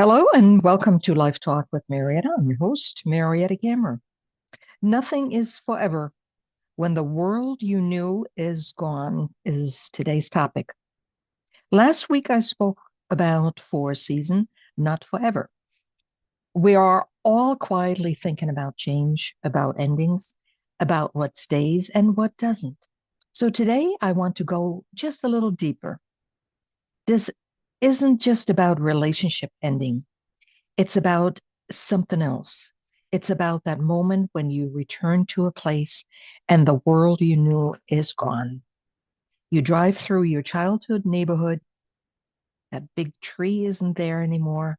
Hello and welcome to LifeTalk with Mariette. I'm your host, Mariette Gammer. Nothing is forever. When the world you knew is gone is today's topic. Last week I spoke about for a season, not forever. We are all quietly thinking about change, about endings, about what stays and what doesn't. So today I want to go just a little deeper. This isn't just about relationship ending. It's about something else. It's about that moment when you return to a place and the world you knew is gone. You drive through your childhood neighborhood. That big tree isn't there anymore.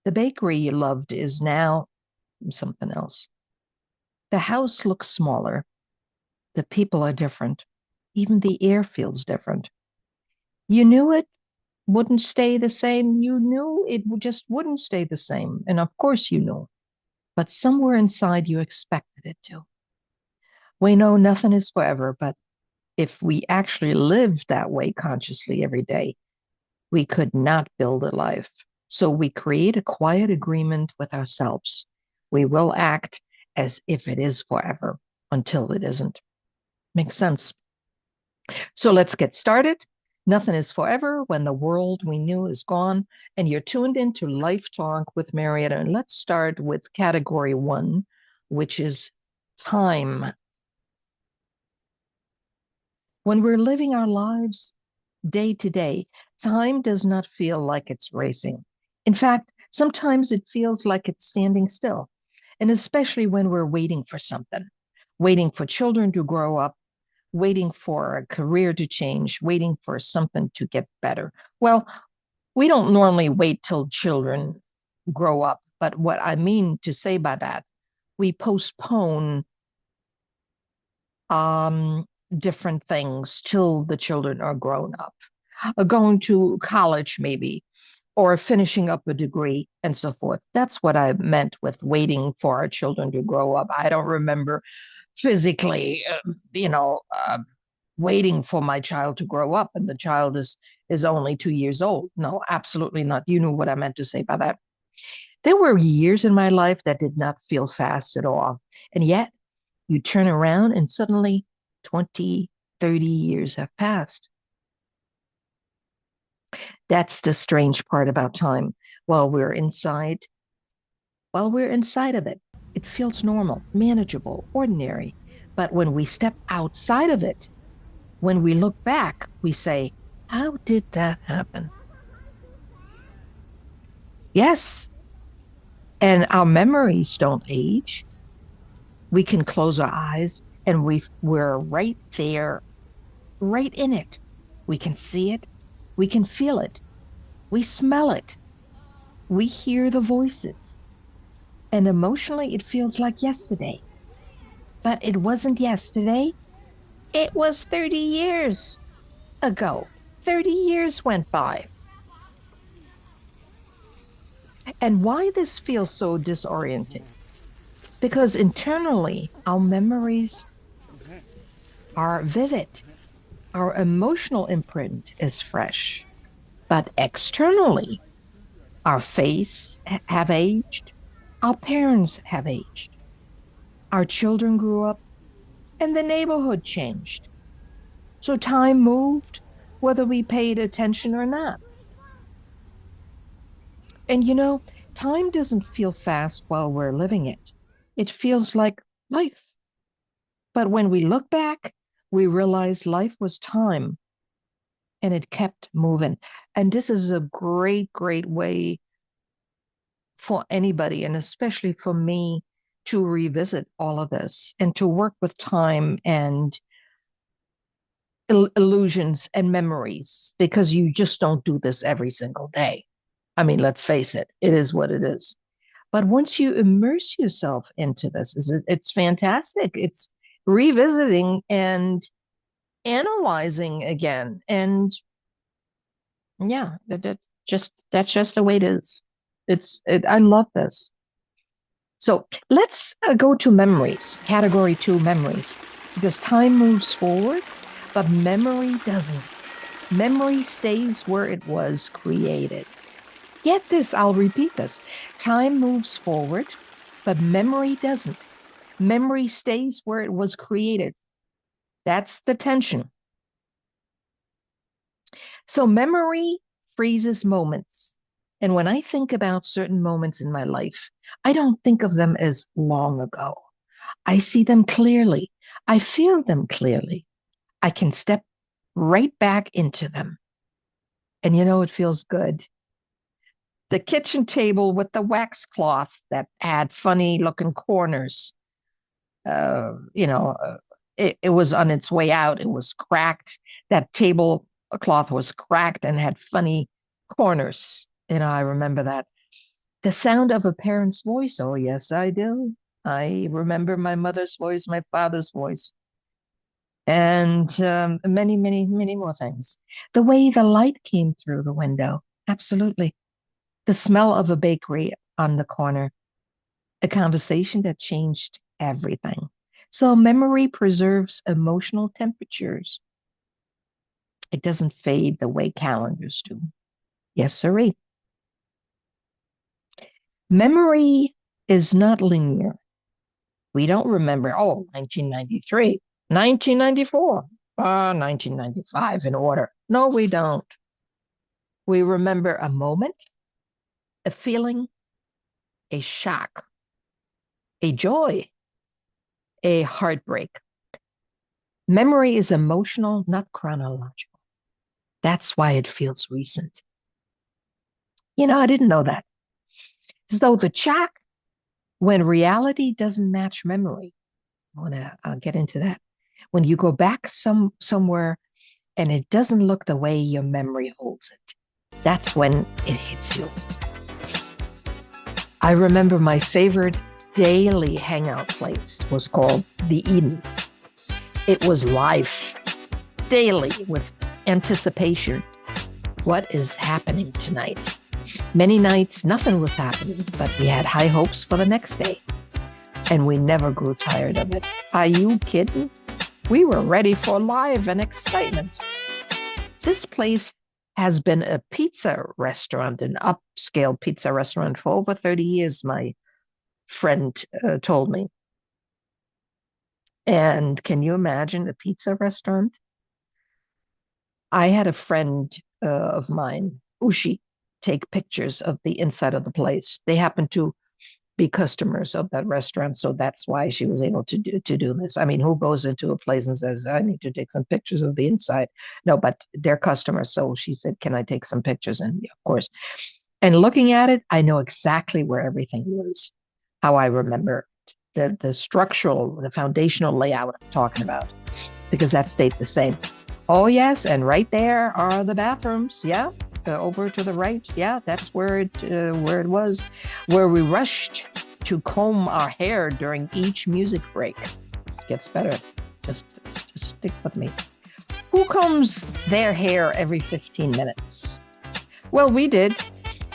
The bakery you loved is now something else. The house looks smaller. The people are different. Even the air feels different. You knew it wouldn't stay the same. You knew it just wouldn't stay the same. And of course you knew. But somewhere inside you expected it to. We know nothing is forever, but if we actually lived that way consciously every day, we could not build a life. So we create a quiet agreement with ourselves. We will act as if it is forever until it isn't. Makes sense. So let's get started. Nothing is forever when the world we knew is gone. And you're tuned into Life Talk with Mariette. And let's start with category one, which is time. When we're living our lives day to day, time does not feel like it's racing. In fact, sometimes it feels like it's standing still. And especially when we're waiting for something, waiting for children to grow up, waiting for a career to change, waiting for something to get better. Well, we don't normally wait till children grow up, but what I mean to say by that, we postpone different things till the children are grown up, going to college maybe, or finishing up a degree and so forth. That's what I meant with waiting for our children to grow up. I don't remember physically, waiting for my child to grow up and the child is only 2 years old. No, absolutely not. You know what I meant to say by that. There were years in my life that did not feel fast at all. And yet you turn around and suddenly 20, 30 years have passed. That's the strange part about time. While we're inside, while we're inside of it, it feels normal, manageable, ordinary. But when we step outside of it, when we look back, we say, how did that happen? Yes, and our memories don't age. We can close our eyes and we're right there, right in it. We can see it. We can feel it. We smell it. We hear the voices. And emotionally, it feels like yesterday. But it wasn't yesterday. It was 30 years ago. 30 years went by. And why this feels so disorienting? Because internally, our memories are vivid. Our emotional imprint is fresh. But externally, our face have aged. Our parents have aged. Our children grew up and the neighborhood changed. So time moved, whether we paid attention or not. And time doesn't feel fast while we're living it. It feels like life. But when we look back, we realize life was time and it kept moving. And this is a great, great way for anybody, and especially for me, to revisit all of this and to work with time and illusions and memories because you just don't do this every single day. I mean, let's face it, it is what it is. But once you immerse yourself into this, it's fantastic. It's revisiting and analyzing again. And yeah, that's just the way it is. I love this. So let's go to memories, category two memories, because time moves forward, but memory doesn't. Memory stays where it was created. Get this, I'll repeat this. Time moves forward, but memory doesn't. Memory stays where it was created. That's the tension. So memory freezes moments. And when I think about certain moments in my life, I don't think of them as long ago. I see them clearly. I feel them clearly. I can step right back into them. And it feels good. The kitchen table with the wax cloth that had funny looking corners. Uh, you know, uh, it was on its way out. It was cracked. That tablecloth was cracked and had funny corners. I remember that. The sound of a parent's voice. Oh, yes, I do. I remember my mother's voice, my father's voice, and many, many, many more things. The way the light came through the window. Absolutely. The smell of a bakery on the corner, a conversation that changed everything. So memory preserves emotional temperatures. It doesn't fade the way calendars do. Yes, sirree. Memory is not linear. We don't remember, 1993, 1994, 1995 in order. No, we don't. We remember a moment, a feeling, a shock, a joy, a heartbreak. Memory is emotional, not chronological. That's why it feels recent. I didn't know that. So the shock when reality doesn't match memory. I'll get into that. When you go back somewhere and it doesn't look the way your memory holds it, that's when it hits you. I remember my favorite daily hangout place was called the Eden. It was life daily with anticipation. What is happening tonight? Many nights, nothing was happening, but we had high hopes for the next day. And we never grew tired of it. Are you kidding? We were ready for life and excitement. This place has been a pizza restaurant, an upscale pizza restaurant for over 30 years, my friend told me. And can you imagine a pizza restaurant? I had a friend of mine, Ushi, take pictures of the inside of the place. They happened to be customers of that restaurant, so that's why she was able to do this. I mean, who goes into a place and says, "I need to take some pictures of the inside"? No, but they're customers, so she said, "Can I take some pictures?" And yeah, of course. And looking at it, I know exactly where everything was, how I remember the structural, the foundational layout I'm talking about, because that stayed the same. Oh yes, and right there are the bathrooms. Yeah, over to the right. Yeah, that's where it was, where we rushed to comb our hair during each music break. Gets better. Just stick with me. Who combs their hair every 15 minutes? Well, we did,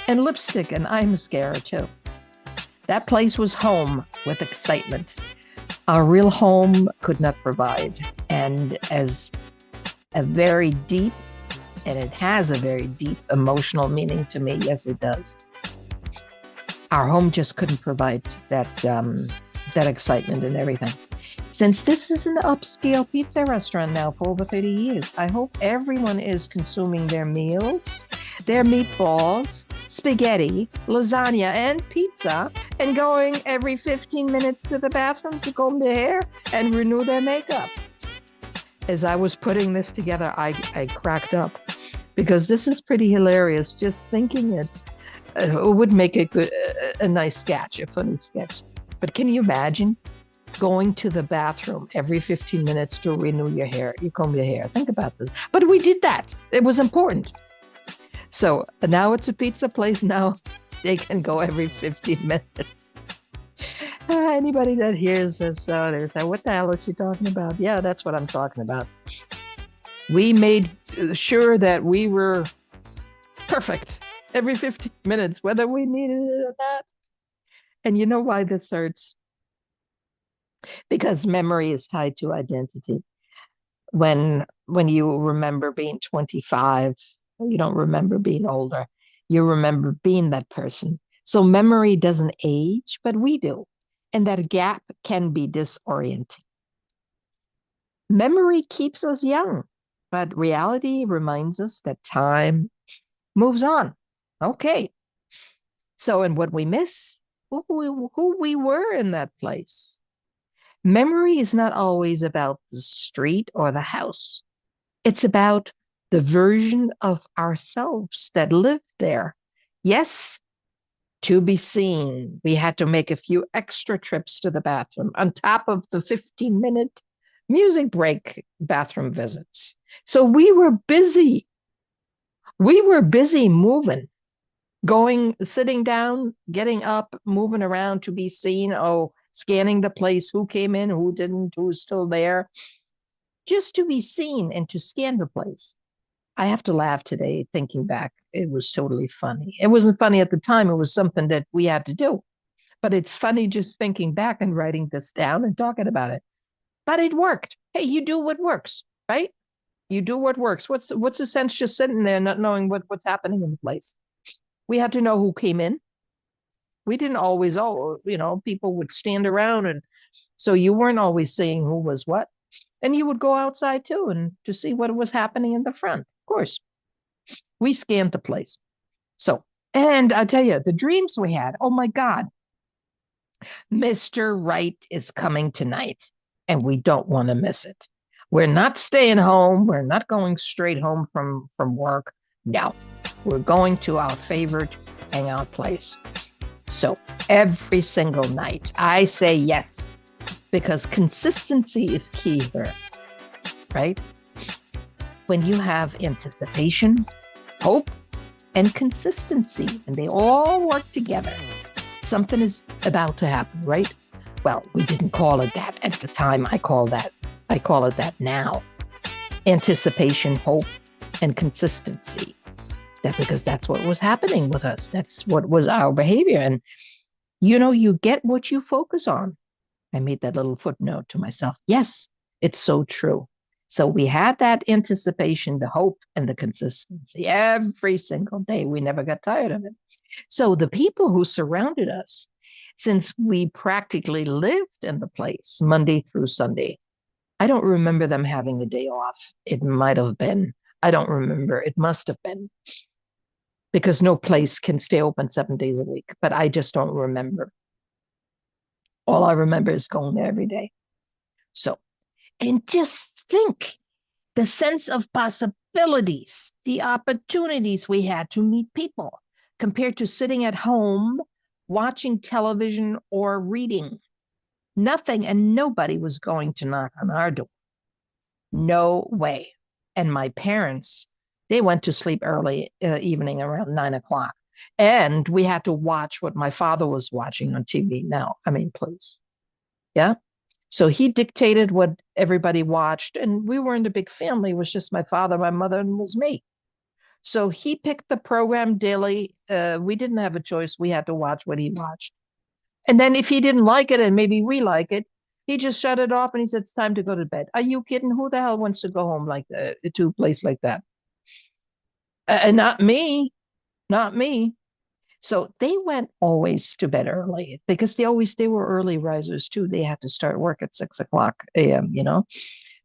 and lipstick and eye mascara too. That place was home with excitement. Our real home could not provide, and as a very deep, and it has a very deep emotional meaning to me. Yes, it does. Our home just couldn't provide that excitement and everything. Since this is an upscale pizza restaurant now for over 30 years, I hope everyone is consuming their meals, their meatballs, spaghetti, lasagna, and pizza, and going every 15 minutes to the bathroom to comb their hair and renew their makeup. As I was putting this together, I cracked up because this is pretty hilarious. Just thinking it would make a nice sketch, a funny sketch. But can you imagine going to the bathroom every 15 minutes to renew your hair? You comb your hair. Think about this. But we did that. It was important. So now it's a pizza place. Now they can go every 15 minutes. Anybody that hears this, they say, "What the hell is she talking about?" Yeah, that's what I'm talking about. We made sure that we were perfect every 15 minutes, whether we needed it or not. And you know why this hurts? Because memory is tied to identity. When you remember being 25, you don't remember being older. You remember being that person. So memory doesn't age, but we do. And that gap can be disorienting. Memory keeps us young, but reality reminds us that time moves on. Okay. So, and what we miss, who we were in that place. Memory is not always about the street or the house. It's about the version of ourselves that lived there. Yes, to be seen. We had to make a few extra trips to the bathroom on top of the 15-minute music break bathroom visits. So we were busy. We were busy moving, going, sitting down, getting up, moving around to be seen. Oh, scanning the place, who came in, who didn't, who's still there, just to be seen and to scan the place. I have to laugh today thinking back. It was totally funny. It wasn't funny at the time. It was something that we had to do. But it's funny just thinking back and writing this down and talking about it. But it worked. Hey, you do what works, right? You do what works. What's the sense just sitting there not knowing what's happening in the place? We had to know who came in. We didn't always, people would stand around, and so you weren't always saying who was what. And you would go outside too and to see what was happening in the front. Of course, we scanned the place. So, and I tell you, the dreams we had, oh my God, Mr. Right is coming tonight, and we don't want to miss it. We're not staying home. We're not going straight home from work. No, we're going to our favorite hangout place. So every single night, I say yes, because consistency is key here, right? When you have anticipation, hope, and consistency, and they all work together, something is about to happen, right? Well, we didn't call it that at the time. I call it that now. Anticipation, hope, and consistency. Because that's what was happening with us. That's what was our behavior. And you get what you focus on. I made that little footnote to myself. Yes, it's so true. So we had that anticipation, the hope, and the consistency every single day. We never got tired of it. So the people who surrounded us, since we practically lived in the place Monday through Sunday, I don't remember them having a day off. It might have been. I don't remember. It must have been, because no place can stay open 7 days a week. But I just don't remember. All I remember is going there every day. So, and just think the sense of possibilities, the opportunities we had to meet people compared to sitting at home, watching television or reading. Nothing and nobody was going to knock on our door. No way. And my parents, they went to sleep early evening around 9 o'clock. And we had to watch what my father was watching on TV now. I mean, please. Yeah. So he dictated what everybody watched. And we weren't a big family. It was just my father, my mother, and was me. So he picked the program daily. We didn't have a choice. We had to watch what he watched. And then if he didn't like it, and maybe we like it, he just shut it off and he said, it's time to go to bed. Are you kidding? Who the hell wants to go home like that, to a place like that? And not me, not me. So they went always to bed early because they were early risers too. They had to start work at 6 o'clock a.m.,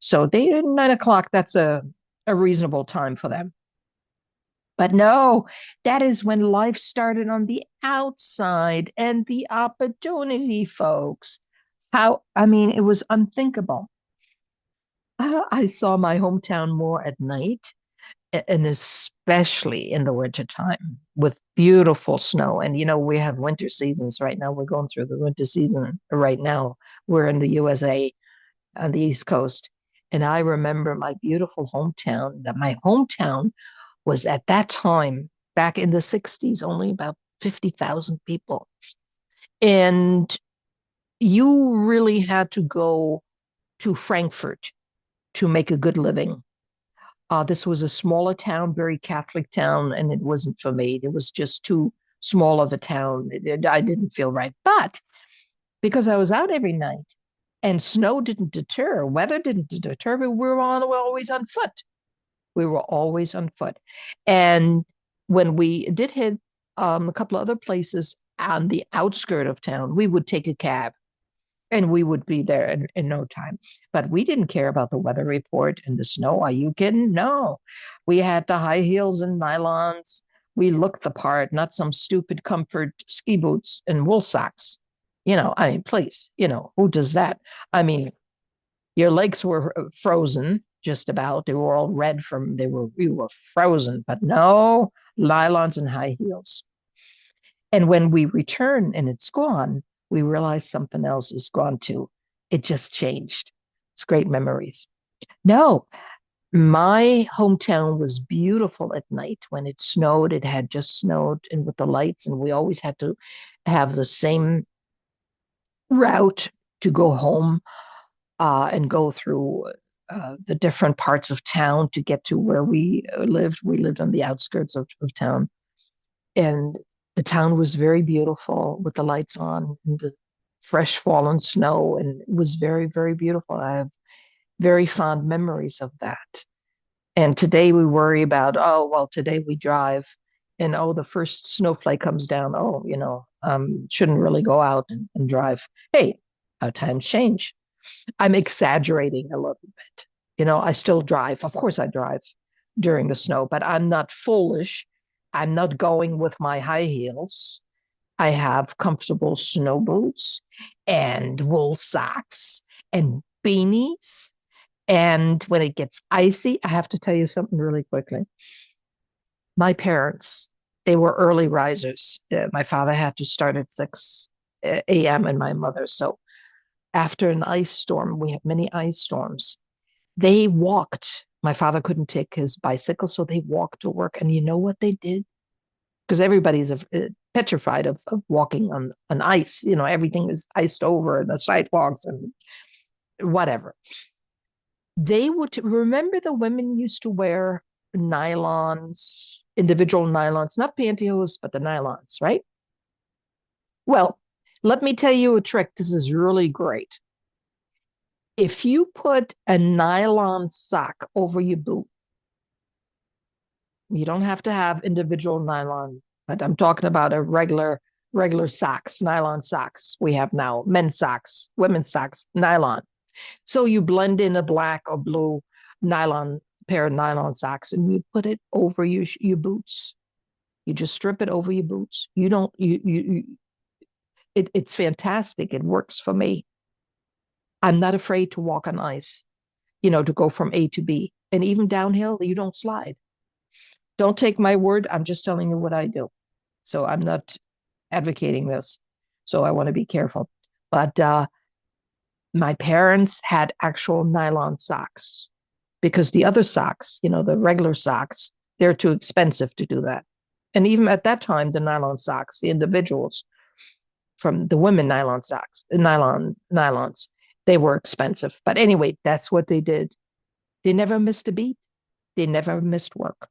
So 9 o'clock, that's a reasonable time for them. But no, that is when life started on the outside and the opportunity, folks. It was unthinkable. I saw my hometown more at night, and especially in the wintertime with beautiful snow. And, we have winter seasons right now. We're going through the winter season right now. We're in the USA on the East Coast. And I remember my beautiful hometown, that my hometown was at that time, back in the 60s, only about 50,000 people. And you really had to go to Frankfurt to make a good living. This was a smaller town, very Catholic town, and it wasn't for me. It was just too small of a town. I didn't feel right. But because I was out every night and snow didn't deter, weather didn't deter, we were always on foot. We were always on foot. And When we did hit a couple of other places on the outskirt of town, we would take a cab and we would be there in no time. But we didn't care about the weather report and the snow. Are you kidding? No. We had the high heels and nylons. We looked the part, not some stupid comfort ski boots and wool socks. I mean, please, who does that? I mean, your legs were frozen just about. They were all red we were frozen, but no nylons and high heels. And when we return and it's gone, we realize something else is gone too. It just changed. It's great memories. No, my hometown was beautiful at night when it snowed. It had just snowed and with the lights, and we always had to have the same route to go home and go through the different parts of town to get to where we lived. We lived on the outskirts of town. And the town was very beautiful with the lights on and the fresh fallen snow. And it was very, very beautiful. I have very fond memories of that. And today we worry about, oh, well, today we drive and oh, the first snowflake comes down. Oh, shouldn't really go out and drive. Hey, how times change. I'm exaggerating a little bit. I still drive. Of course, I drive during the snow, but I'm not foolish. I'm not going with my high heels. I have comfortable snow boots and wool socks and beanies. And when it gets icy, I have to tell you something really quickly. My parents, they were early risers. My father had to start at 6 a.m. and my mother. So after an ice storm, we have many ice storms. They walked. My father couldn't take his bicycle, so they walked to work. And you know what they did? Because everybody's petrified of walking on ice. Everything is iced over, the sidewalks and whatever. They would remember the women used to wear nylons, individual nylons, not pantyhose, but the nylons, right? Well, let me tell you a trick. This is really great. If you put a nylon sock over your boot, you don't have to have individual nylon, but I'm talking about a regular socks, nylon socks. We have now men's socks, women's socks, nylon. So you blend in a black or blue nylon pair of nylon socks and you put it over your boots. You just strip it over your boots. You don't it's fantastic. It works for me. I'm not afraid to walk on ice, to go from A to B. And even downhill, you don't slide. Don't take my word. I'm just telling you what I do. So I'm not advocating this. So I want to be careful. But my parents had actual nylon socks because the other socks, the regular socks, they're too expensive to do that. And even at that time, the nylon socks, the individuals from the women nylon socks, nylons, they were expensive. But anyway, that's what they did. They never missed a beat. They never missed work.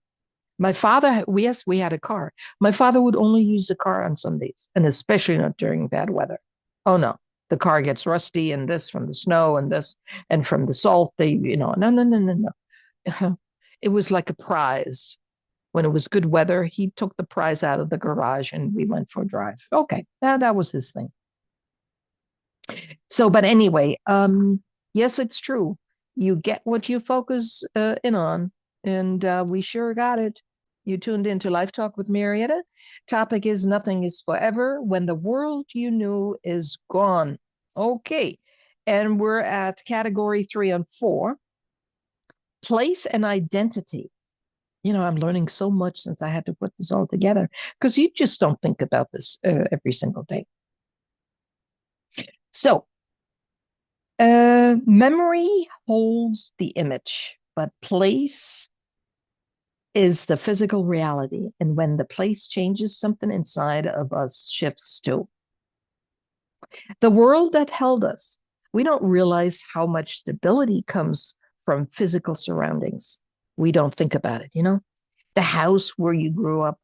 My father, yes, we had a car. My father would only use the car on Sundays, and especially not during bad weather. Oh no, the car gets rusty and this from the snow and this and from the salt. No, no, no, no, no. It was like a prize. When it was good weather, he took the prize out of the garage and we went for a drive. Okay, that was his thing. So, but anyway, yes, it's true. You get what you focus in on, and we sure got it. You tuned into Life Talk with Mariette. Topic is nothing is forever when the world you knew is gone. Okay, and we're at category 3 and 4, place and identity. I'm learning so much since I had to put this all together because you just don't think about this every single day. So, memory holds the image, but place is the physical reality. And when the place changes, something inside of us shifts too. The world that held us, we don't realize how much stability comes from physical surroundings. We don't think about it, The house where you grew up,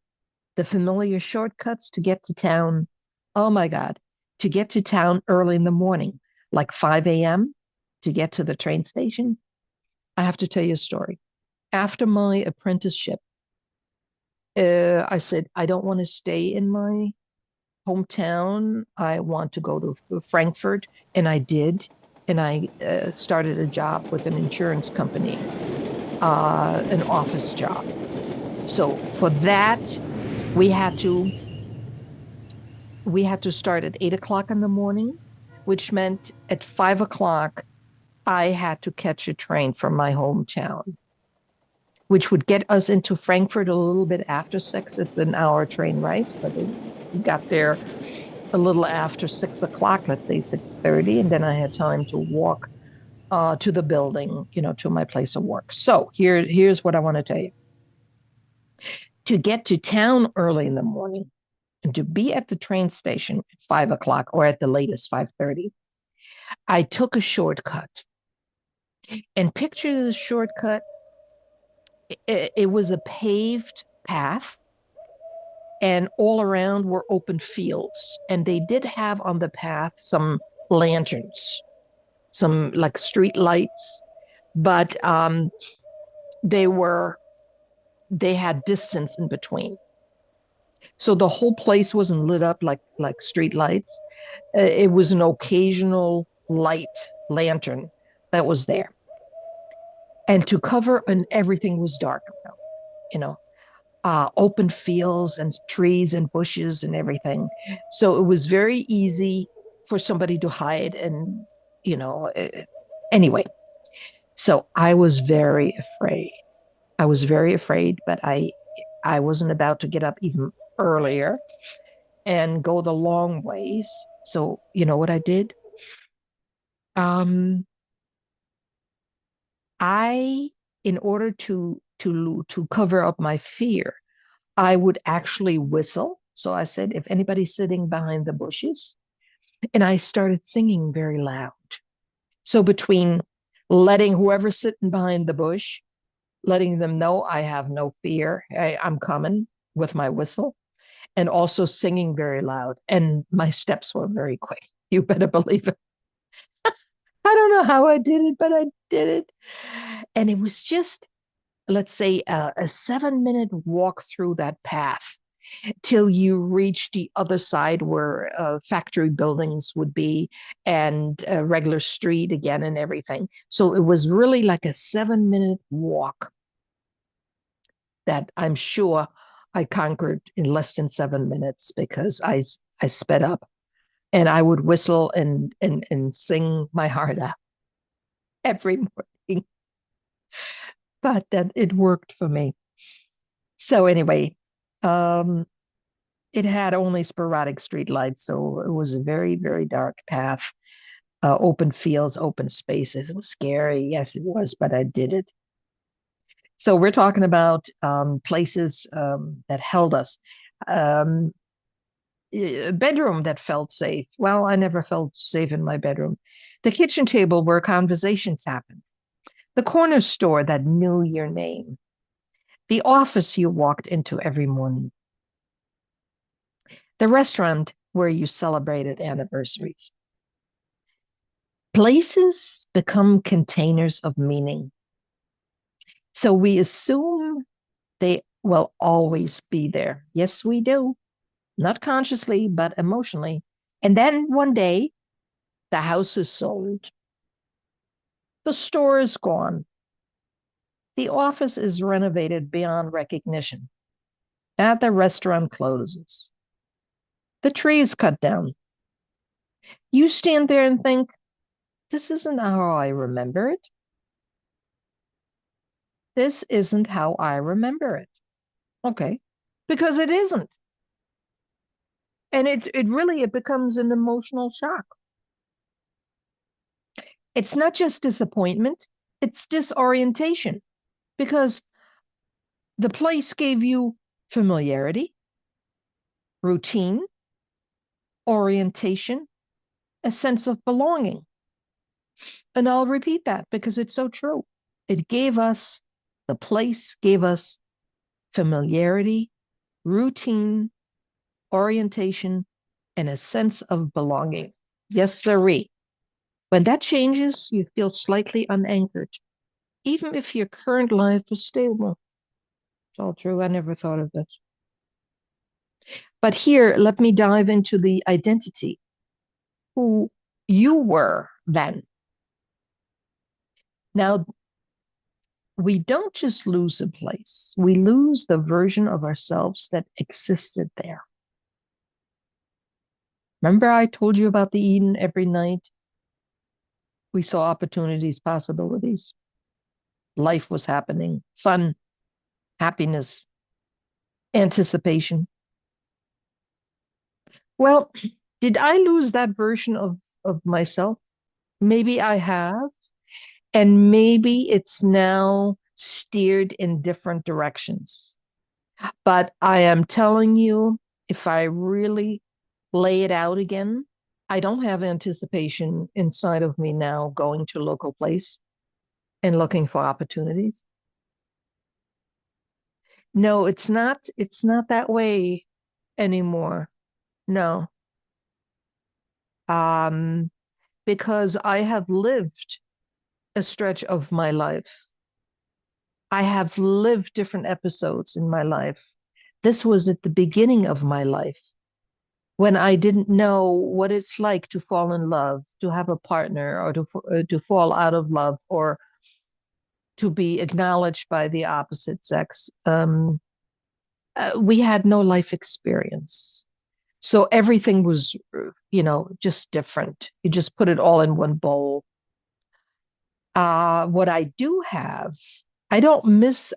the familiar shortcuts to get to town. Oh my God, to get to town early in the morning, like 5 a.m. to get to the train station. I have to tell you a story. After my apprenticeship, I said, I don't want to stay in my hometown. I want to go to Frankfurt. And I did. And I started a job with an insurance company, an office job. So for that, we had to we had to start at 8 o'clock in the morning, which meant at 5 o'clock I had to catch a train from my hometown, which would get us into Frankfurt a little bit after 6. It's an hour train ride, but we got there a little after 6 o'clock, let's say 6:30, and then I had time to walk to the building, to my place of work. So here's what I want to tell you. To get to town early in the morning and to be at the train station at 5 o'clock or at the latest 5:30, I took a shortcut. And picture the shortcut. It was a paved path, and all around were open fields. And they did have on the path some lanterns, some like street lights, but they had distance in between. So the whole place wasn't lit up like street lights. It was an occasional light lantern that was there. And to cover, and everything was dark around, you know, open fields and trees and bushes and everything. So it was very easy for somebody to hide. And, you know, uh, anyway, so I was very afraid. I was very afraid, but I wasn't about to get up even earlier and go the long ways. So you know what I did? Um, I, in order to cover up my fear, I would actually whistle. So I said, if anybody's sitting behind the bushes, and I started singing very loud. So between letting whoever's sitting behind the bush, letting them know I have no fear, I'm coming with my whistle, and also singing very loud. And my steps were very quick. You better believe it. I don't know how I did it, but I did it. And it was just, let's say, a 7-minute walk through that path till you reach the other side where factory buildings would be, and a regular street again and everything. So it was really like a 7-minute walk that I'm sure I conquered in less than 7 minutes because I sped up, and I would whistle and sing my heart out every morning. But that it worked for me. So anyway, um, it had only sporadic street lights, so it was a very, very dark path, open fields, open spaces. It was scary. Yes, it was, but I did it. So we're talking about places that held us. Um, a bedroom that felt safe. Well, I never felt safe in my bedroom. The kitchen table where conversations happened. The corner store that knew your name. The office you walked into every morning. The restaurant where you celebrated anniversaries. Places become containers of meaning. So we assume they will always be there. Yes, we do. Not consciously, but emotionally. And then one day, the house is sold. The store is gone. The office is renovated beyond recognition. And the restaurant closes. The tree is cut down. You stand there and think, this isn't how I remember it. This isn't how I remember it. Okay. Because it isn't. And it becomes an emotional shock. It's not just disappointment, it's disorientation because the place gave you familiarity, routine, orientation, a sense of belonging. And I'll repeat that because it's so true. The place gave us familiarity, routine, orientation, and a sense of belonging. Yes, sirree. When that changes, you feel slightly unanchored, even if your current life is stable. It's all true. I never thought of this. But here, let me dive into the identity, who you were then. Now, we don't just lose a place, we lose the version of ourselves that existed there. Remember, I told you about the Eden every night? We saw opportunities, possibilities. Life was happening, fun, happiness, anticipation. Well, did I lose that version of myself? Maybe I have, and maybe it's now steered in different directions. But I am telling you, if I really lay it out again, I don't have anticipation inside of me now going to local place and looking for opportunities. No, it's not that way anymore. No. Um, because I have lived a stretch of my life. I have lived different episodes in my life. This was at the beginning of my life when I didn't know what it's like to fall in love, to have a partner, or to fall out of love, or to be acknowledged by the opposite sex. We had no life experience. So everything was, just different. You just put it all in one bowl. What I do have, I don't miss,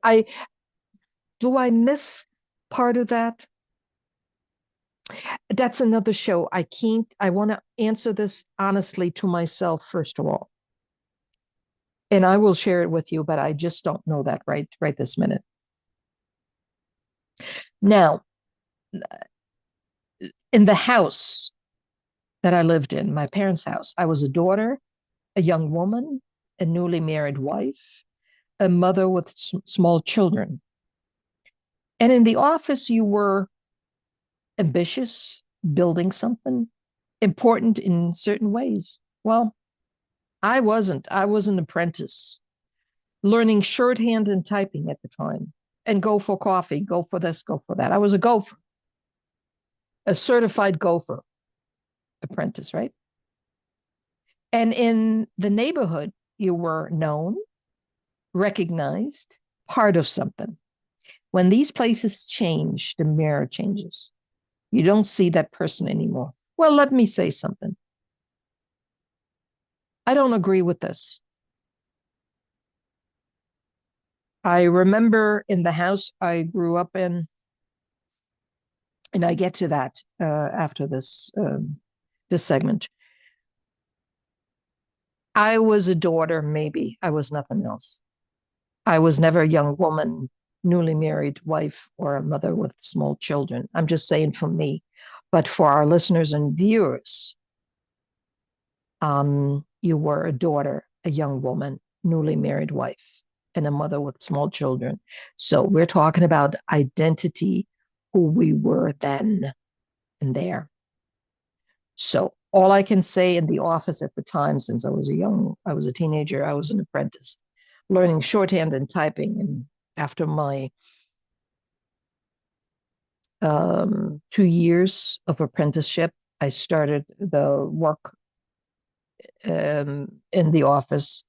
do I miss part of that? That's another show. I want to answer this honestly to myself, first of all. And I will share it with you, but I just don't know that right this minute. Now, in the house that I lived in, my parents' house, I was a daughter, a young woman, a newly married wife, a mother with small children. And in the office, you were ambitious, building something, important in certain ways. Well, I wasn't. I was an apprentice, learning shorthand and typing at the time, and go for coffee, go for this, go for that. I was a gopher, a certified gopher apprentice, right? And in the neighborhood, you were known, recognized, part of something. When these places change, the mirror changes. You don't see that person anymore. Well, let me say something. I don't agree with this. I remember in the house I grew up in, and I get to that after this segment. I was a daughter, maybe. I was nothing else. I was never a young woman, newly married wife, or a mother with small children. I'm just saying for me. But for our listeners and viewers, you were a daughter, a young woman, newly married wife, and a mother with small children. So we're talking about identity, who we were then and there. So all I can say in the office at the time, since I was a teenager, I was an apprentice, learning shorthand and typing. And after my 2 years of apprenticeship, I started the work in the office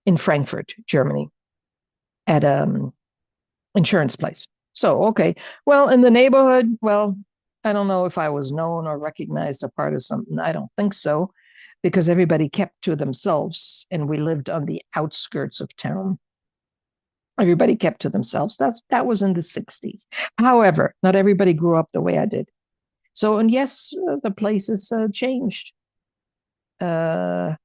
in Frankfurt, Germany, at insurance place. So, okay. Well, in the neighborhood, well, I don't know if I was known or recognized a part of something. I don't think so, because everybody kept to themselves and we lived on the outskirts of town. Everybody kept to themselves. That was in the 60s. However, not everybody grew up the way I did. So, and yes, the places changed. How?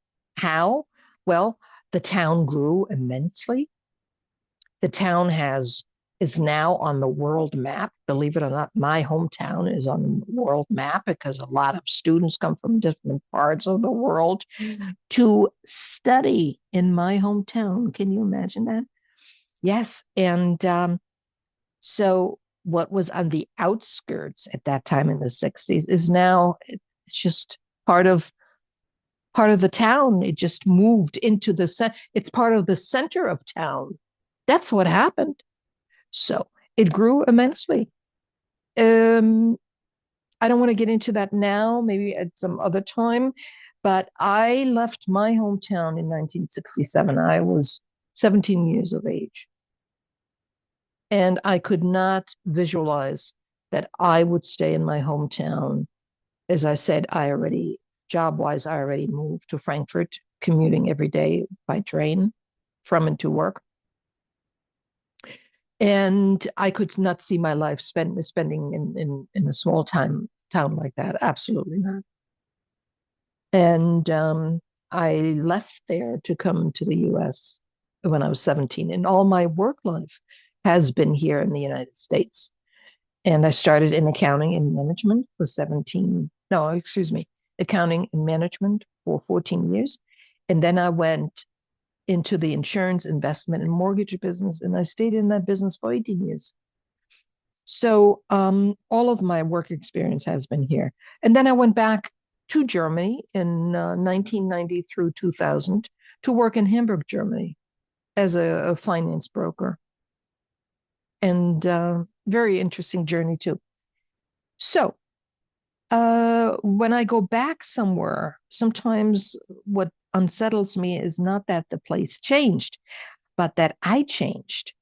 Well, the town grew immensely. The town is now on the world map. Believe it or not, my hometown is on the world map because a lot of students come from different parts of the world to study in my hometown. Can you imagine that? Yes. And so what was on the outskirts at that time in the 60s is now it's just part of the town. It just moved into it's part of the center of town. That's what happened. So it grew immensely. Um, I don't want to get into that now, maybe at some other time, but I left my hometown in 1967. I was 17 years of age, and I could not visualize that I would stay in my hometown. As I said, job wise, I already moved to Frankfurt, commuting every day by train from and to work. And I could not see my life spending in a small town like that. Absolutely not. And I left there to come to the US when I was 17. And all my work life has been here in the United States. And I started in accounting and management for 17, no, excuse me, accounting and management for 14 years. And then I went into the insurance, investment, and mortgage business, and I stayed in that business for 18 years. So all of my work experience has been here. And then I went back to Germany in 1990 through 2000 to work in Hamburg, Germany as a finance broker. And very interesting journey too. So when I go back somewhere, sometimes what unsettles me is not that the place changed, but that I changed.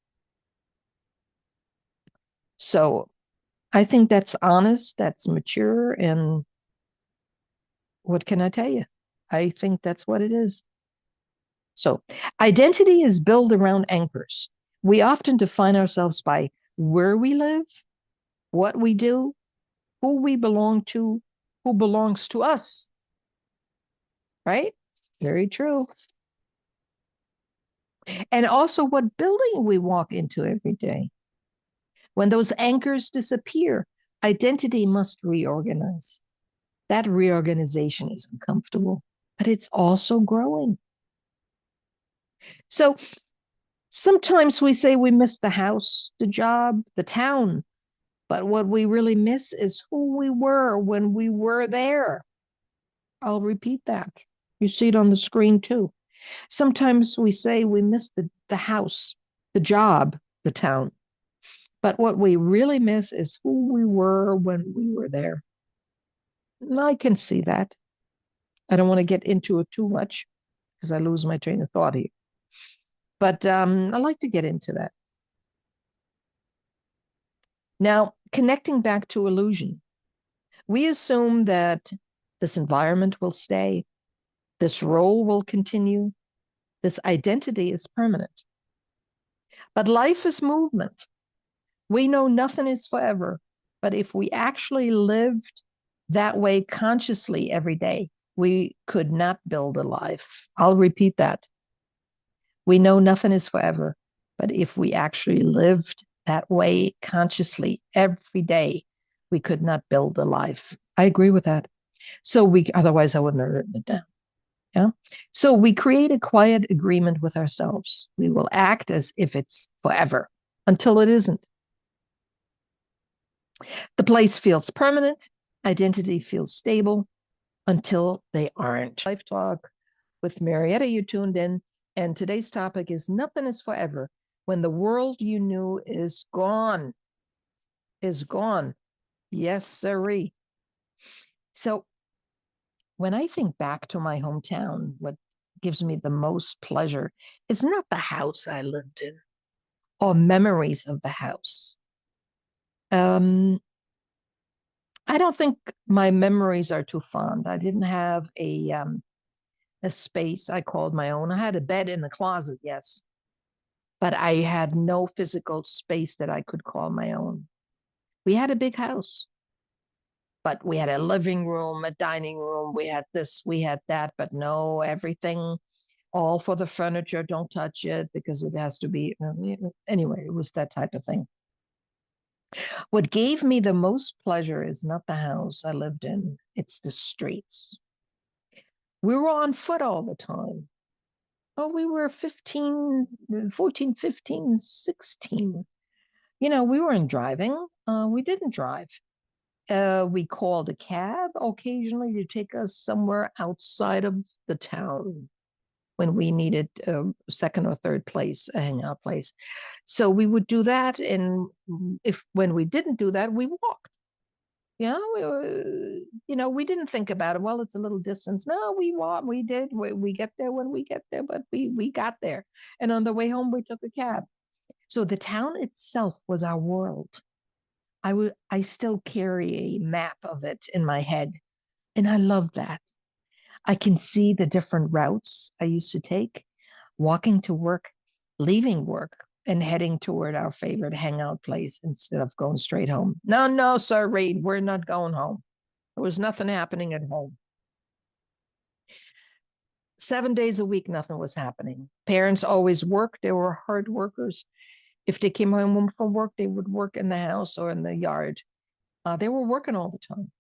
So I think that's honest, that's mature, and what can I tell you? I think that's what it is. So identity is built around anchors. We often define ourselves by where we live, what we do, who we belong to, who belongs to us, right? Very true. And also what building we walk into every day. When those anchors disappear, identity must reorganize. That reorganization is uncomfortable, but it's also growing. So sometimes we say we miss the house, the job, the town, but what we really miss is who we were when we were there. I'll repeat that. You see it on the screen too. Sometimes we say we miss the house, the job, the town, but what we really miss is who we were when we were there. And I can see that. I don't want to get into it too much because I lose my train of thought here. But I like to get into that. Now, connecting back to illusion, we assume that this environment will stay, this role will continue, this identity is permanent. But life is movement. We know nothing is forever, but if we actually lived that way consciously every day, we could not build a life. I'll repeat that. We know nothing is forever, but if we actually lived that way consciously every day, we could not build a life. I agree with that. So otherwise I wouldn't have written it down. Yeah. So we create a quiet agreement with ourselves. We will act as if it's forever until it isn't. The place feels permanent. Identity feels stable until they aren't. Life Talk with Mariette, you tuned in. And today's topic is nothing is forever when the world you knew is gone. Is gone. Yes, sirree. So when I think back to my hometown, what gives me the most pleasure is not the house I lived in or memories of the house. I don't think my memories are too fond. I didn't have a space I called my own. I had a bed in the closet, yes, but I had no physical space that I could call my own. We had a big house, but we had a living room, a dining room. We had this, we had that, but no, everything, all for the furniture. Don't touch it because it has to be. Anyway, it was that type of thing. What gave me the most pleasure is not the house I lived in, it's the streets. We were on foot all the time. Oh, we were 15, 14, 15, 16. You know, we weren't driving. We didn't drive. We called a cab occasionally to take us somewhere outside of the town when we needed a second or third place, a hangout place. So we would do that. And when we didn't do that, we walked. Yeah, we didn't think about it. Well, it's a little distance. No, we did. We get there when we get there, but we got there. And on the way home, we took a cab. So the town itself was our world. I still carry a map of it in my head, and I love that. I can see the different routes I used to take, walking to work, leaving work, and heading toward our favorite hangout place instead of going straight home. No, no, sir, Reed, we're not going home. There was nothing happening at home. 7 days a week, nothing was happening. Parents always worked. They were hard workers. If they came home from work, they would work in the house or in the yard. They were working all the time.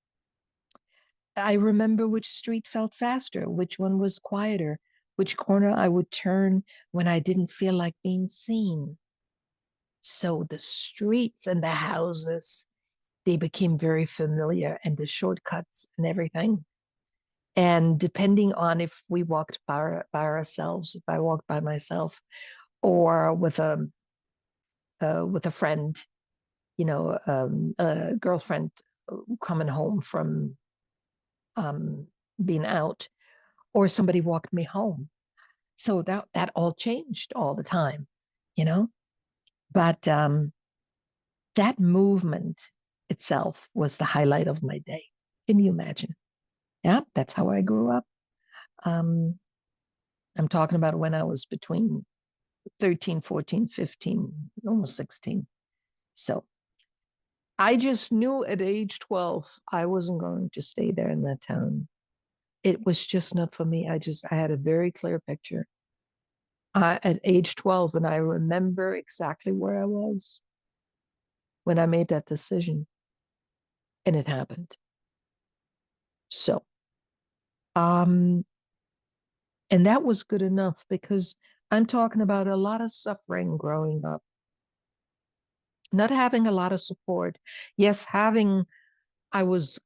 I remember which street felt faster, which one was quieter, which corner I would turn when I didn't feel like being seen. So the streets and the houses, they became very familiar, and the shortcuts and everything. And depending on if we walked by ourselves, if I walked by myself, or with a friend, a girlfriend coming home from um, being out, or somebody walked me home. So that all changed all the time, you know. But that movement itself was the highlight of my day. Can you imagine? Yeah, that's how I grew up. Um, I'm talking about when I was between 13, 14, 15, almost 16. So I just knew at age 12 I wasn't going to stay there in that town. It was just not for me. I had a very clear picture. At age 12, and I remember exactly where I was when I made that decision, and it happened. So, um, and that was good enough because I'm talking about a lot of suffering growing up, not having a lot of support. Yes, I was,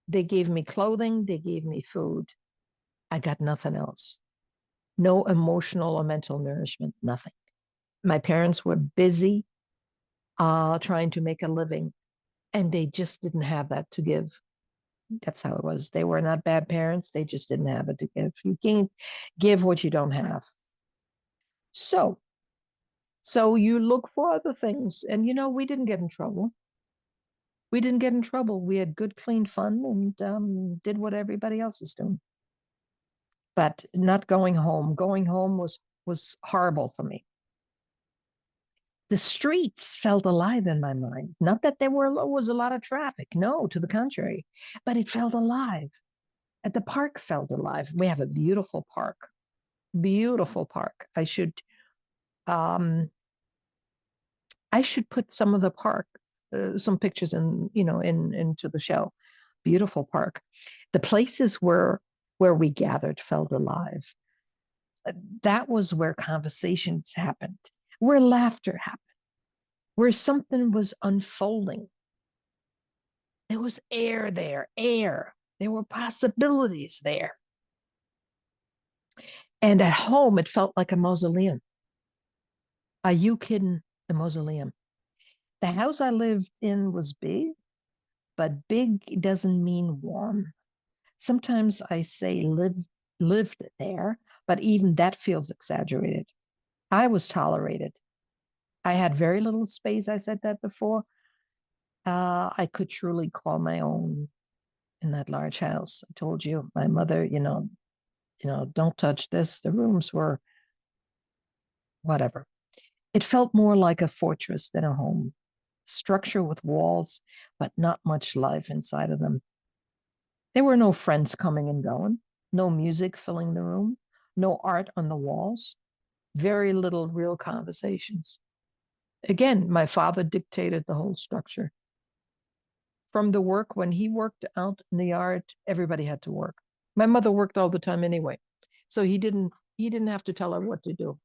they gave me clothing, they gave me food. I got nothing else. No emotional or mental nourishment, nothing. My parents were busy trying to make a living, and they just didn't have that to give. That's how it was. They were not bad parents. They just didn't have it to give. You can't give what you don't have. So, so you look for other things. And we didn't get in trouble. We didn't get in trouble. We had good, clean fun and did what everybody else is doing. But not going home. Going home was horrible for me. The streets felt alive in my mind. Not that was a lot of traffic. No, to the contrary. But it felt alive. At the park felt alive. We have a beautiful park. Beautiful park. Um I should put some of the park, some pictures into the show. Beautiful park. The places where we gathered felt alive. That was where conversations happened, where laughter happened, where something was unfolding. There was air there, air. There were possibilities there. And at home, it felt like a mausoleum. Are you kidding? The mausoleum. The house I lived in was big, but big doesn't mean warm. Sometimes I say lived there, but even that feels exaggerated. I was tolerated. I had very little space. I said that before. I could truly call my own in that large house. I told you, my mother, don't touch this. The rooms were whatever. It felt more like a fortress than a home. Structure with walls, but not much life inside of them. There were no friends coming and going, no music filling the room, no art on the walls, very little real conversations. Again, my father dictated the whole structure. From the work, when he worked out in the yard, everybody had to work. My mother worked all the time anyway, so he didn't have to tell her what to do.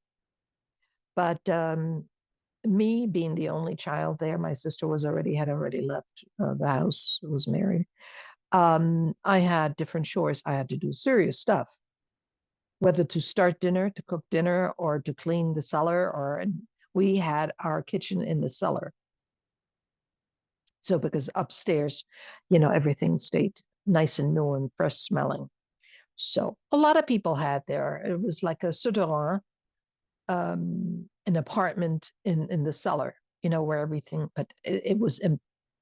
But me being the only child there, my sister had already left the house, was married. I had different chores. I had to do serious stuff, whether to start dinner, to cook dinner, or to clean the cellar. Or we had our kitchen in the cellar. So because upstairs, you know, everything stayed nice and new and fresh smelling. So a lot of people had there. It was like a souterrain, an apartment in the cellar, you know, where everything, but it was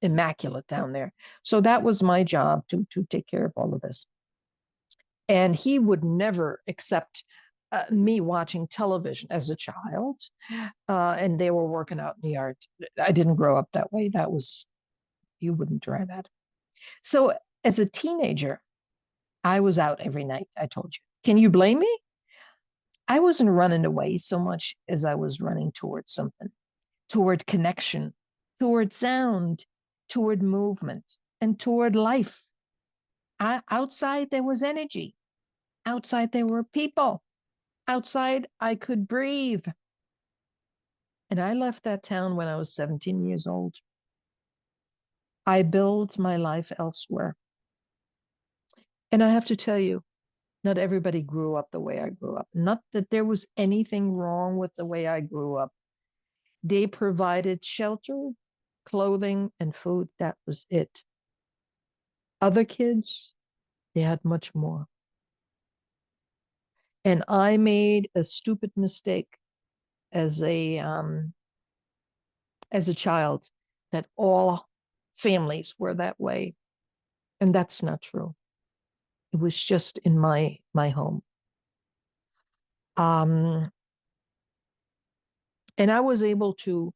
immaculate down there. So that was my job to take care of all of this. And he would never accept me watching television as a child. And they were working out in the yard. I didn't grow up that way. That was, you wouldn't try that. So as a teenager, I was out every night, I told you. Can you blame me? I wasn't running away so much as I was running towards something, toward connection, toward sound, toward movement, and toward life. Outside, there was energy. Outside, there were people. Outside, I could breathe. And I left that town when I was 17 years old. I built my life elsewhere. And I have to tell you, not everybody grew up the way I grew up. Not that there was anything wrong with the way I grew up. They provided shelter, clothing, and food. That was it. Other kids, they had much more. And I made a stupid mistake as a child that all families were that way. And that's not true. It was just in my home. Um, and I was able to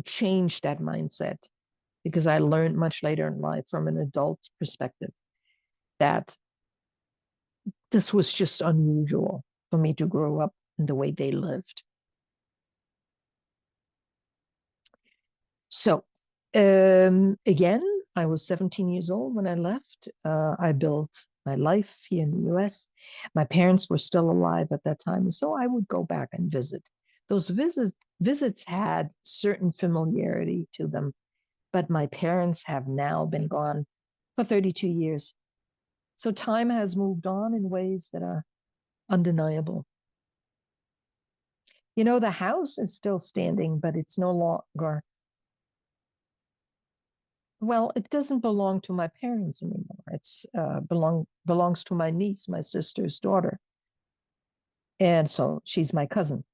change that mindset because I learned much later in life from an adult perspective that this was just unusual for me to grow up in the way they lived. So, again, I was 17 years old when I left. I built my life here in the US. My parents were still alive at that time, so I would go back and visit. Those visits had certain familiarity to them, but my parents have now been gone for 32 years. So time has moved on in ways that are undeniable. You know, the house is still standing, but it's no longer, well, it doesn't belong to my parents anymore. It's belongs to my niece, my sister's daughter. And so she's my cousin.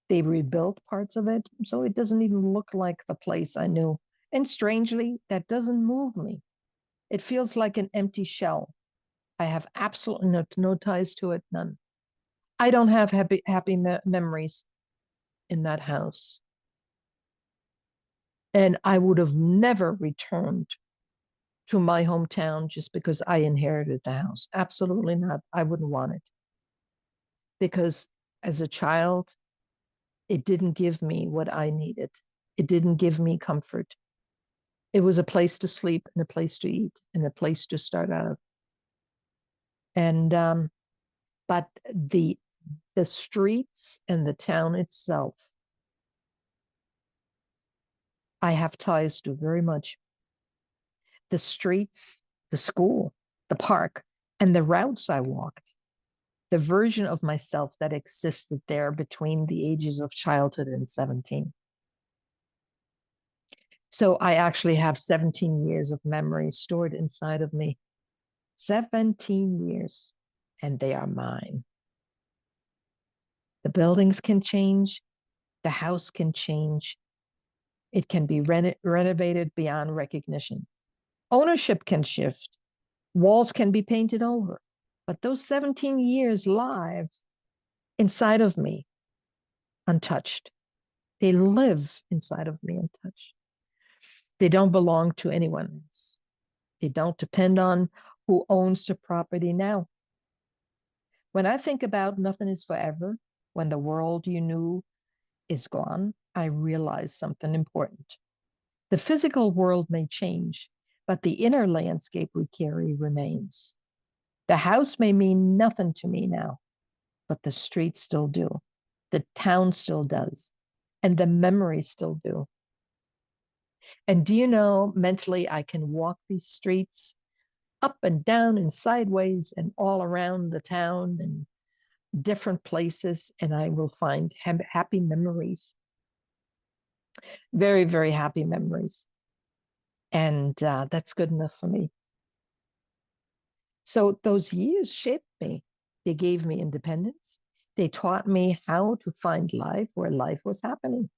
They rebuilt parts of it, so it doesn't even look like the place I knew. And strangely, that doesn't move me. It feels like an empty shell. I have absolutely no ties to it, none. I don't have happy memories in that house. And I would have never returned to my hometown just because I inherited the house. Absolutely not. I wouldn't want it because as a child, it didn't give me what I needed. It didn't give me comfort. It was a place to sleep and a place to eat and a place to start out. And but the streets and the town itself, I have ties to very much. The streets, the school, the park, and the routes I walked, the version of myself that existed there between the ages of childhood and 17. So I actually have 17 years of memory stored inside of me. 17 years, and they are mine. The buildings can change, the house can change, it can be renovated beyond recognition. Ownership can shift, walls can be painted over, but those 17 years live inside of me, untouched. They live inside of me untouched. They don't belong to anyone else. They don't depend on who owns the property now. When I think about nothing is forever, when the world you knew is gone, I realize something important. The physical world may change, but the inner landscape we carry remains. The house may mean nothing to me now, but the streets still do. The town still does. And the memories still do. And do you know, mentally, I can walk these streets up and down and sideways and all around the town and different places, and I will find happy memories. Very, very happy memories. And that's good enough for me. So those years shaped me. They gave me independence. They taught me how to find life where life was happening.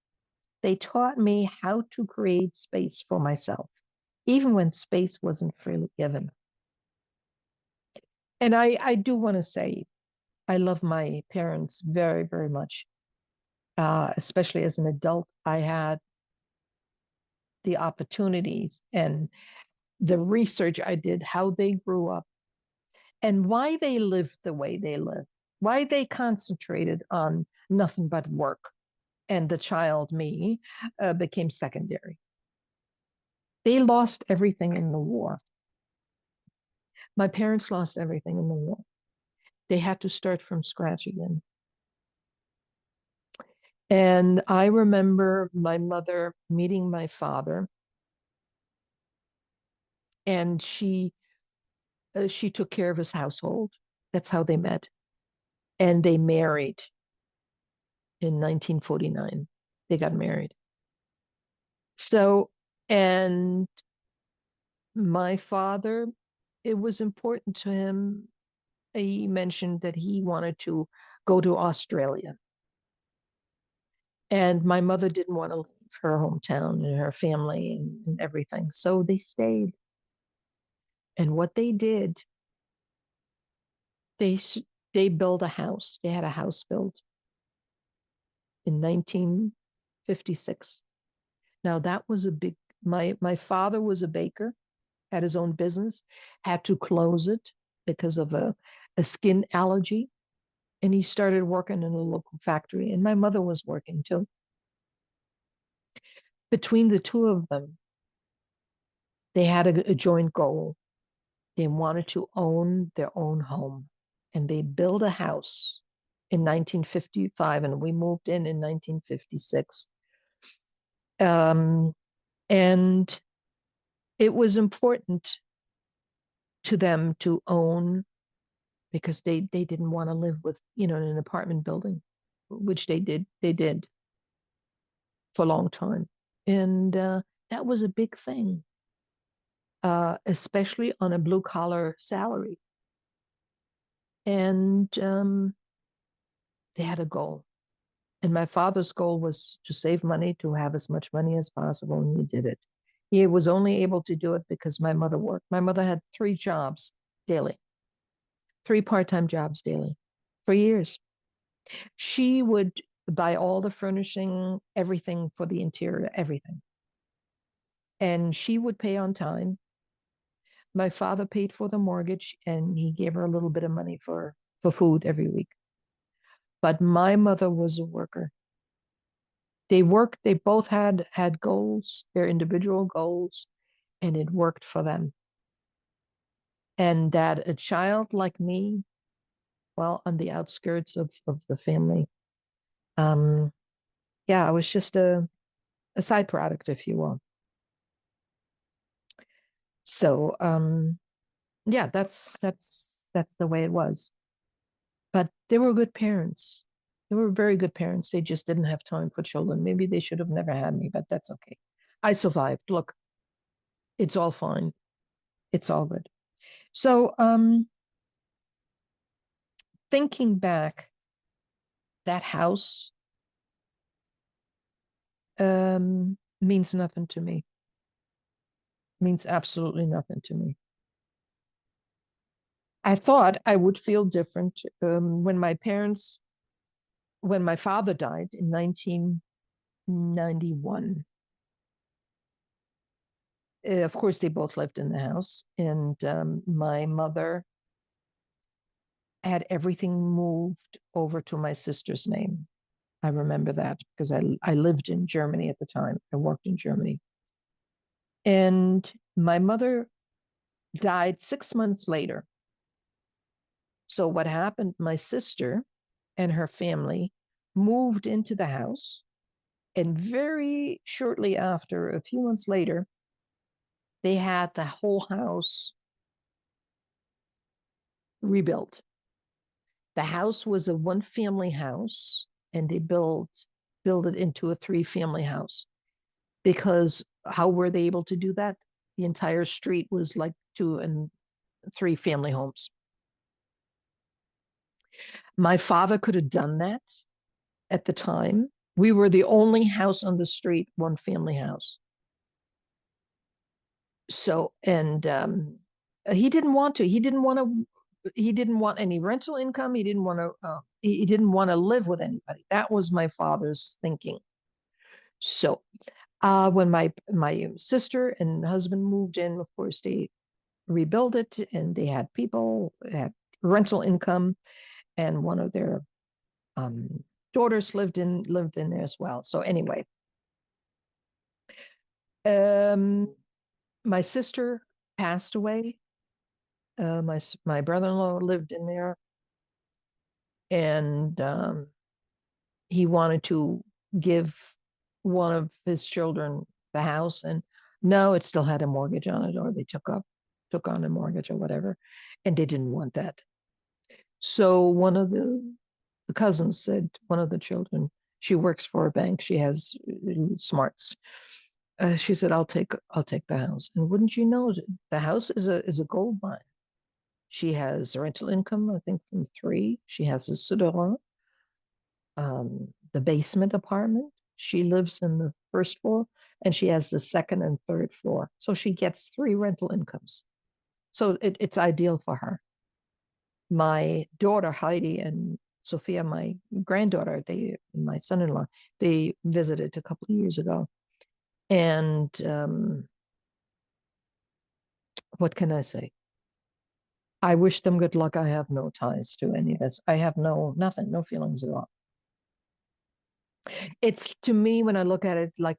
They taught me how to create space for myself, even when space wasn't freely given. And I do want to say, I love my parents very, very much, especially as an adult. I had the opportunities and the research I did, how they grew up, and why they lived the way they lived, why they concentrated on nothing but work. And the child, me, became secondary. They lost everything in the war. My parents lost everything in the war. They had to start from scratch again. And I remember my mother meeting my father, and she took care of his household. That's how they met. And they married in 1949. They got married. So, and my father, it was important to him. He mentioned that he wanted to go to Australia. And my mother didn't want to leave her hometown and her family and everything. So they stayed. And what they did, they they built a house. They had a house built in 1956. Now that was a big. My father was a baker, had his own business, had to close it because of a skin allergy, and he started working in a local factory. And my mother was working too. Between the two of them, they had a joint goal. They wanted to own their own home, and they built a house in 1955, and we moved in 1956. And it was important to them to own because they didn't want to live with, in an apartment building, which they did for a long time. And that was a big thing, especially on a blue collar salary. And they had a goal. And my father's goal was to save money, to have as much money as possible, and he did it. He was only able to do it because my mother worked. My mother had three jobs daily, three part-time jobs daily for years. She would buy all the furnishing, everything for the interior, everything. And she would pay on time. My father paid for the mortgage and he gave her a little bit of money for food every week. But my mother was a worker. They both had goals, their individual goals, and it worked for them. And that a child like me, well, on the outskirts of the family, um, yeah, I was just a side product, if you will. So yeah, that's the way it was. But they were good parents. They were very good parents. They just didn't have time for children. Maybe they should have never had me, but that's okay. I survived. Look, it's all fine. It's all good. So thinking back, that house means nothing to me. Means absolutely nothing to me. I thought I would feel different when my father died in 1991. Of course, they both lived in the house, and my mother had everything moved over to my sister's name. I remember that because I lived in Germany at the time. I worked in Germany. And my mother died 6 months later. So what happened, my sister and her family moved into the house. And very shortly after, a few months later, they had the whole house rebuilt. The house was a one family house and they built it into a three family house. because how were they able to do that? The entire street was like 2 and 3 family homes. My father could have done that at the time. We were the only house on the street, one family house. So, and he didn't want to. He didn't want to. He didn't want any rental income. He didn't want to. He didn't want to live with anybody. That was my father's thinking. So, when my sister and husband moved in, of course they rebuilt it, and they had people, had rental income, and one of their daughters lived in there as well. So anyway, my sister passed away. My brother-in-law lived in there, and he wanted to give one of his children the house, and no, it still had a mortgage on it, or they took on a mortgage or whatever, and they didn't want that. So one of the cousins said, one of the children, she works for a bank, she has smarts. She said, I'll take the house. And wouldn't you know, the house is a gold mine. She has rental income, I think, from 3. She has a souterrain, the basement apartment. She lives in the first floor, and she has the second and third floor. So she gets 3 rental incomes. So it's ideal for her. My daughter, Heidi, and Sophia, my granddaughter, my son-in-law, they visited a couple of years ago. And what can I say? I wish them good luck. I have no ties to any of this. I have nothing, no feelings at all. It's, to me, when I look at it, like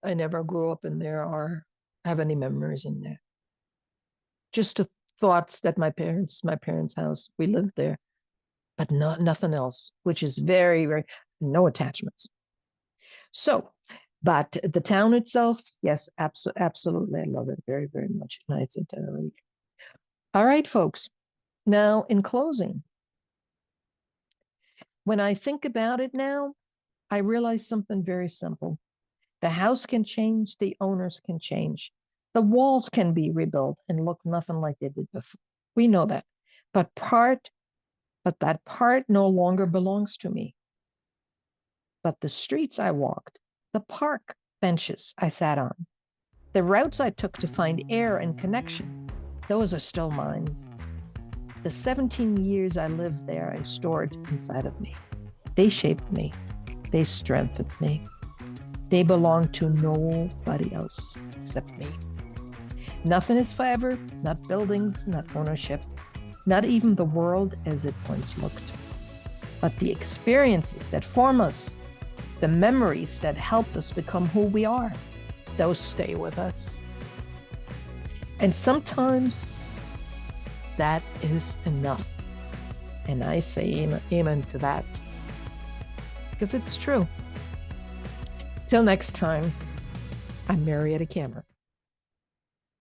I never grew up in there or have any memories in there. Just the thoughts that my parents' house, we lived there, but nothing else, which is very, very, no attachments. So, but the town itself, yes, absolutely. I love it very, very much. Nice and all right, folks. Now, in closing, when I think about it now, I realize something very simple. The house can change, the owners can change. The walls can be rebuilt and look nothing like they did before. We know that. But that part no longer belongs to me. But the streets I walked, the park benches I sat on, the routes I took to find air and connection, those are still mine. The 17 years I lived there, I stored inside of me. They shaped me. They strengthened me. They belong to nobody else except me. Nothing is forever, not buildings, not ownership, not even the world as it once looked. But the experiences that form us, the memories that help us become who we are, those stay with us. And sometimes that is enough. And I say amen to that, because it's true. Till next time, I'm Mariette Cameron.